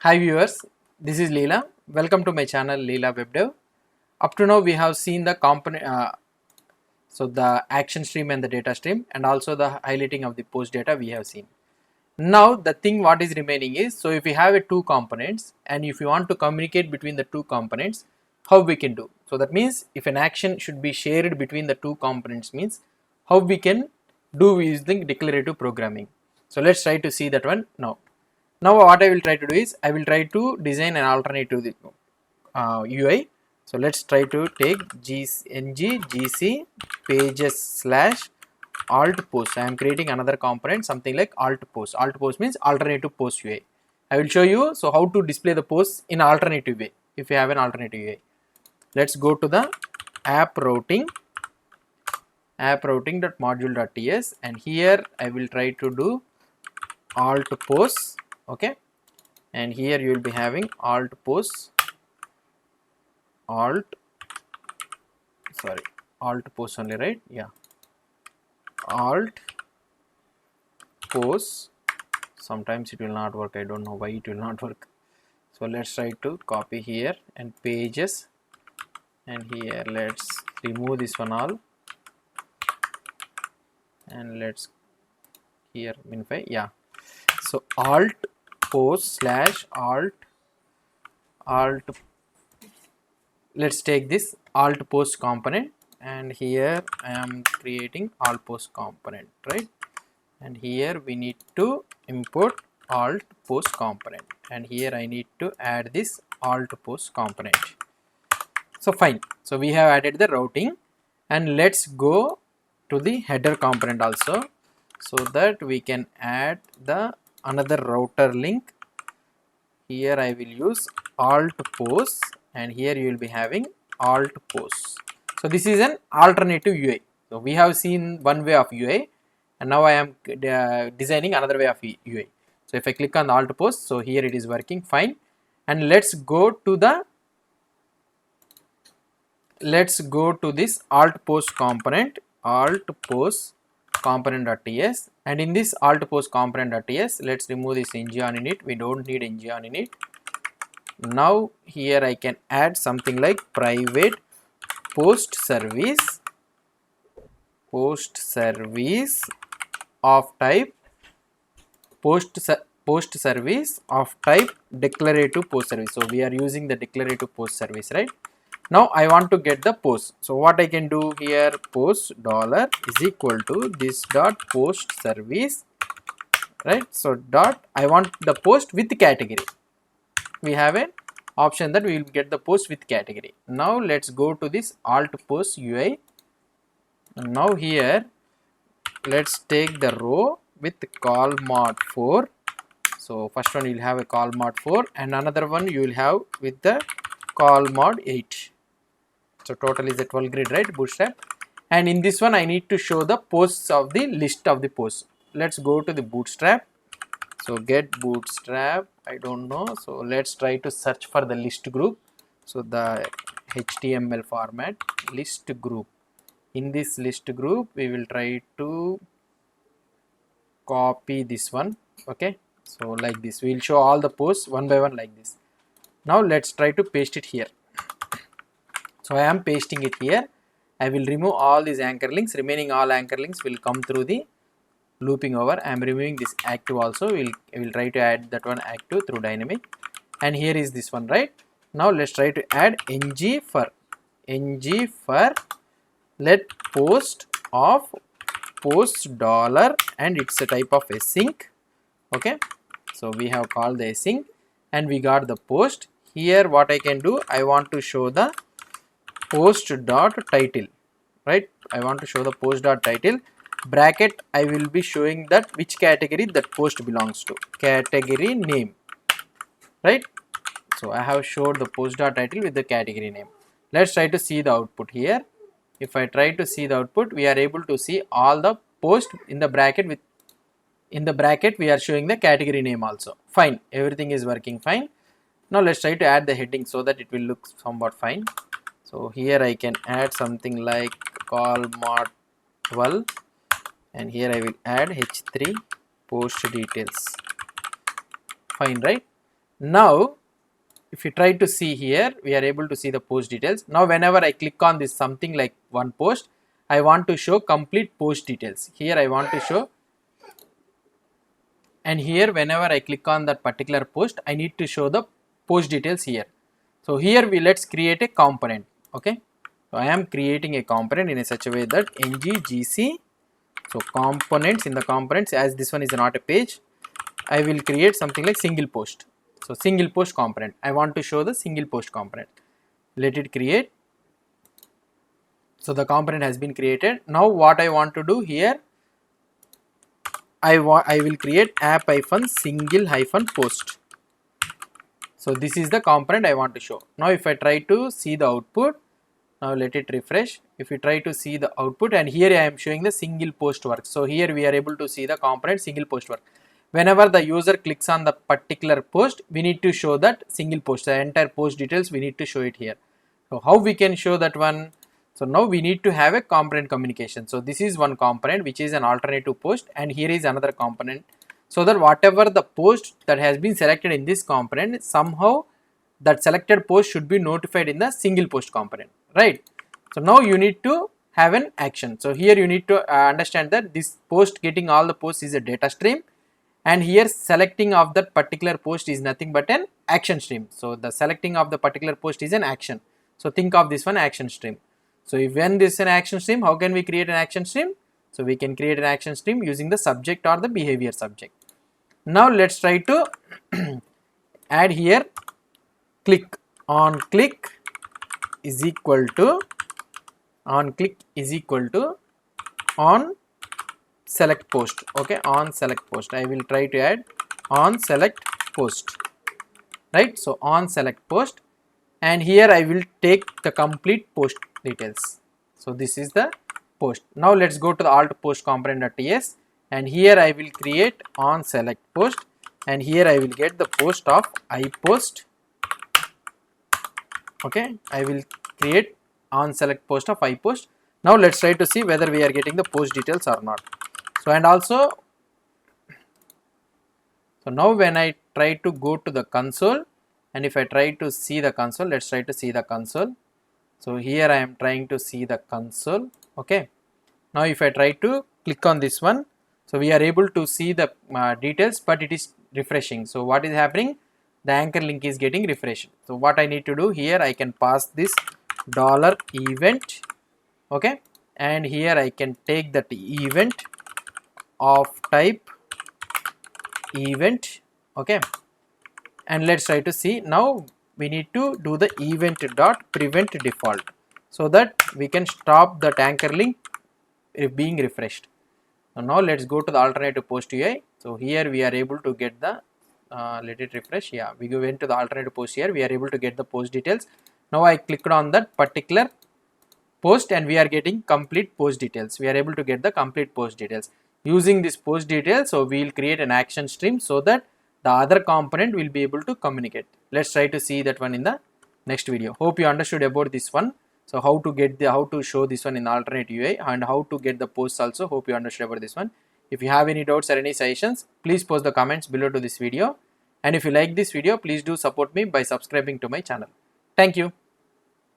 Hi viewers, this is Leela. Welcome to my channel Leela Web Dev. Up to now we have seen the component, the action stream and the data stream, and also the highlighting of the post data we have seen. Now the thing what is remaining is, so if we have two components and if you want to communicate between the two components, how we can do. So that means if an action should be shared between the two components means how we can do using declarative programming. So let's try to see that one now. Now what I will try to do is I will try to design an alternative UI. So let's try to take ng gc pages slash alt post. I am creating another component, something like alt post. Alt post means alternative post UI. I will show you so how to display the posts in alternative way if you have an alternative UI. Let's go to the app routing.module.ts, and here I will try to do alt post. Okay, and here you will be having alt post alt post only, right? Yeah, alt post. Sometimes it will not work, I don't know why it will not work. So let's try to copy here and pages, and here let's remove this one all, and let's here minify. Yeah, so alt post slash alt, let's take this alt post component, and here I am creating alt post component, right? And here we need to import alt post component, and here I need to add this alt post component. So fine, so we have added the routing, and let's go to the header component also, so that we can add the another router link. Here I will use alt post, and here you will be having alt post. So this is an alternative UI. So we have seen one way of UI, and now I am designing another way of UI. So if I click on the alt post, so here it is working fine. And let's go to this alt post component, component.ts, and in this alt post component.ts, let's remove this ng on init. We don't need ng on init. Now here I can add something like private post service of type post service of type declarative post service. So we are using the declarative post service, right? Now I want to get the post. So what I can do here, post dollar is equal to this dot post service, right? So dot, I want the post with category. We have an option that we will get the post with category. Now let's go to this alt post UI. Now here let's take the row with call mod 4. So first one you will have a call mod 4, and another one you will have with the call mod 8. So total is a 12 grid, right? Bootstrap. And in this one I need to show the posts of the list of the posts. Let's go to the Bootstrap. So get Bootstrap, I don't know. So let's try to search for the list group. So the HTML format list group. In this list group we will try to copy this one. Okay, so like this we will show all the posts one by one like this. Now let's try to paste it here. So I am pasting it here. I will remove all these anchor links. Remaining all anchor links will come through the looping over. I am removing this active also. I will try to add that one active through dynamic. And here is this one, right? Now let's try to add ng for let post of post dollar, and it's a type of async. Okay, so we have called the async, and we got the post. Here what I can do, I want to show the post dot title, right? I want to show the post dot title bracket. I will be showing that which category that post belongs to, category name, right? So I have showed the post dot title with the category name. Let's try to see the output here. If I try to see the output, we are able to see all the post in the bracket. With in the bracket we are showing the category name also. Fine, everything is working fine. Now let's try to add the heading so that it will look somewhat fine. So here I can add something like call mod 12, and here I will add h3 post details. Fine, right? Now if you try to see here, we are able to see the post details. Now whenever I click on this something like one post, I want to show complete post details. Here I want to show, and here whenever I click on that particular post, I need to show the post details here. So here let's create a component. Okay, so I am creating a component in a such a way that ng-gc, so components, in the components, as this one is not a page, I will create something like single post. So single post component, I want to show the single post component. Let it create. So the component has been created. Now what I want to do here, I will create app-single-post. So this is the component I want to show. Now if I try to see the output, now let it refresh. If you try to see the output, and here I am showing the single post work. So here we are able to see the component single post work. Whenever the user clicks on the particular post, we need to show that single post, the entire post details we need to show it here. So how we can show that one? So now we need to have a component communication. So this is one component which is an alternative post, and here is another component, so that whatever the post that has been selected in this component, somehow that selected post should be notified in the single post component, right? So now you need to have an action. So here you need to understand that this post getting all the posts is a data stream, and here selecting of that particular post is nothing but an action stream. So the selecting of the particular post is an action. So think of this one action stream. So if when this is an action stream, how can we create an action stream? So we can create an action stream using the subject or the behavior subject. Now let's try to add here click on click is equal to on select post. Okay, on select post, I will try to add on select post, right? So on select post, and here I will take the complete post details. So this is the post. Now let's go to the alt post component.ts, and here I will create on select post, and here I will get the post of iPost. Okay, I will create on select post of iPost. Now let's try to see whether we are getting the post details or not. So and also, so now when I try to go to the console, and if I try to see the console, let's try to see the console. So here I am trying to see the console. Okay, now if I try to click on this one, so we are able to see the details, but it is refreshing. So what is happening? The anchor link is getting refreshed. So what I need to do here, I can pass this $event. Okay, and here I can take that event of type event. Okay, and let's try to see. Now we need to do the event dot prevent default, so that we can stop that anchor link being refreshed. So now let's go to the alternative post UI. So here we are able to get the let it refresh. Yeah, we went to the alternative post here. We are able to get the post details. Now I clicked on that particular post, and we are getting complete post details. We are able to get the complete post details. Using this post details, so we will create an action stream so that the other component will be able to communicate. Let's try to see that one in the next video. Hope you understood about this one. So how to show this one in alternate UI, and how to get the posts also. Hope you understood about this one. If you have any doubts or any suggestions, please post the comments below to this video. And if you like this video, please do support me by subscribing to my channel. Thank you.